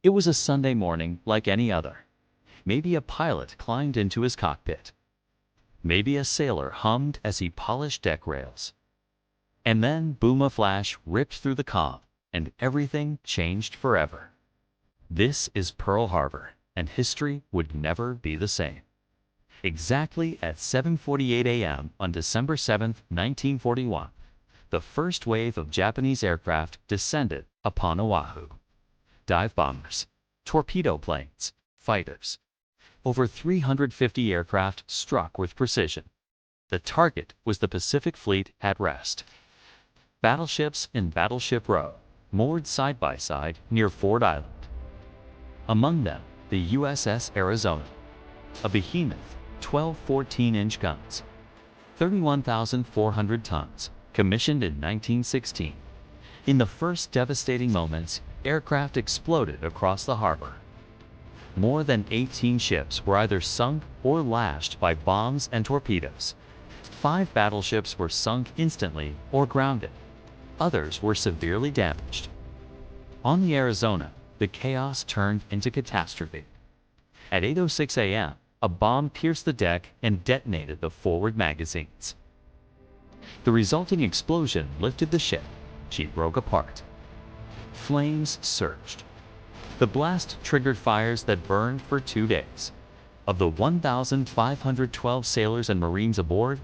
It was a Sunday morning like any other. Maybe a pilot climbed into his cockpit. Maybe a sailor hummed as he polished deck rails. And then, boom, a flash ripped through the calm, and everything changed forever. This is Pearl Harbor, and history would never be the same. Exactly at 7:48 a.m. on December 7, 1941, the first wave of Japanese aircraft descended upon Oahu. Dive bombers, torpedo planes, fighters. Over 350 aircraft struck with precision. The target was the Pacific Fleet at rest. Battleships in Battleship Row, moored side by side near Ford Island. Among them, the USS Arizona, a behemoth, 12 14-inch guns, 31,400 tons, commissioned in 1916. In the first devastating moments, aircraft exploded across the harbor. More than 18 ships were either sunk or lashed by bombs and torpedoes. 5 battleships were sunk instantly or grounded. Others were severely damaged. On the Arizona, the chaos turned into catastrophe. At 8:06 a.m., a bomb pierced the deck and detonated the forward magazines. The resulting explosion lifted the ship. She broke apart. Flames surged. The blast triggered fires that burned for 2 days. Of the 1,512 sailors and Marines aboard,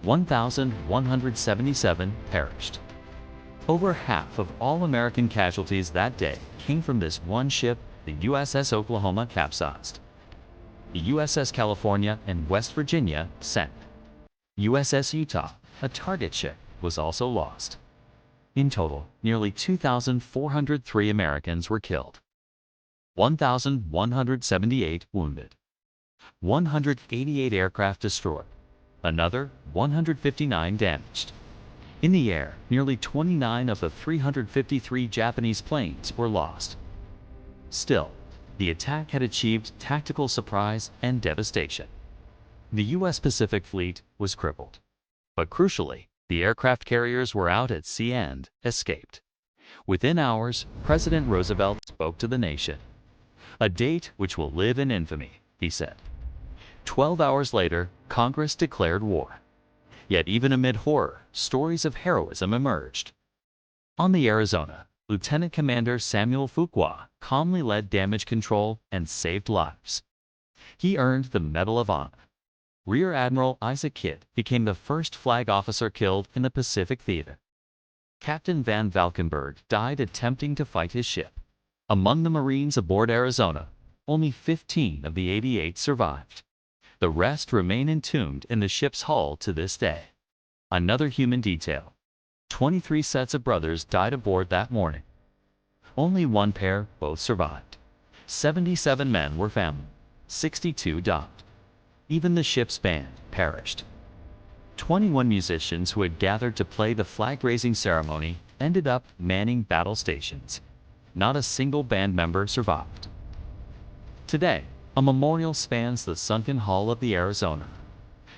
1,177 perished. Over half of all American casualties that day came from this one ship. The USS Oklahoma capsized. The USS California and West Virginia sank. USS Utah, a target ship, was also lost. In total, nearly 2,403 Americans were killed. 1,178 wounded. 188 aircraft destroyed. Another 159 damaged. In the air, nearly 29 of the 353 Japanese planes were lost. Still, the attack had achieved tactical surprise and devastation. The U.S. Pacific Fleet was crippled. But crucially, the aircraft carriers were out at sea and escaped. Within hours, President Roosevelt spoke to the nation. "A date which will live in infamy," he said. 12 hours later, Congress declared war. Yet even amid horror, stories of heroism emerged. On the Arizona, Lieutenant Commander Samuel Fuqua calmly led damage control and saved lives. He earned the Medal of Honor. Rear Admiral Isaac Kidd became the first flag officer killed in the Pacific Theater. Captain Van Valkenburg died attempting to fight his ship. Among the Marines aboard Arizona, only 15 of the 88 survived. The rest remain entombed in the ship's hull to this day. Another human detail. 23 sets of brothers died aboard that morning. Only one pair both survived. 77 men were found. 62 died. Even the ship's band perished. 21 musicians who had gathered to play the flag-raising ceremony ended up manning battle stations. Not a single band member survived. Today, a memorial spans the sunken hull of the Arizona.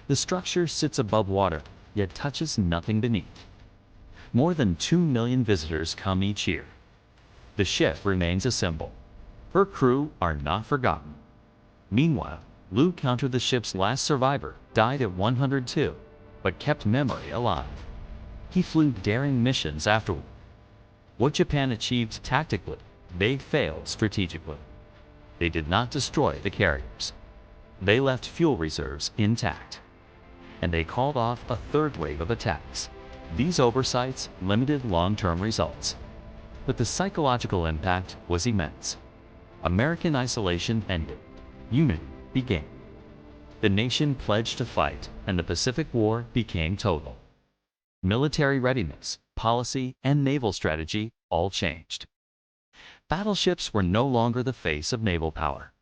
The structure sits above water, yet touches nothing beneath. More than 2 million visitors come each year. The ship remains a symbol. Her crew are not forgotten. Meanwhile, Lou Counter, the ship's last survivor, died at 102, but kept memory alive. He flew daring missions afterward. What Japan achieved tactically, they failed strategically. They did not destroy the carriers. They left fuel reserves intact. And they called off a third wave of attacks. These oversights limited long-term results. But the psychological impact was immense. American isolation ended. Unity began. The nation pledged to fight, and the Pacific War became total. Military readiness, policy, and naval strategy all changed. Battleships were no longer the face of naval power.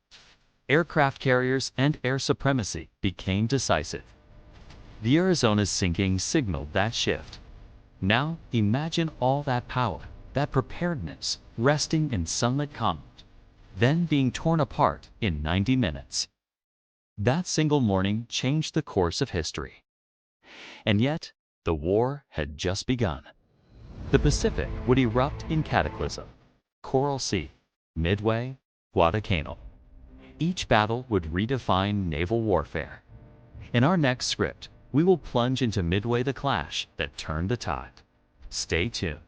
Aircraft carriers and air supremacy became decisive. The Arizona's sinking signaled that shift. Now, imagine all that power, that preparedness, resting in sunlit calm, then being torn apart in 90 minutes. That single morning changed the course of history. And yet, the war had just begun. The Pacific would erupt in cataclysm. Coral Sea, Midway, Guadalcanal. Each battle would redefine naval warfare. In our next script, we will plunge into Midway, the clash that turned the tide. Stay tuned.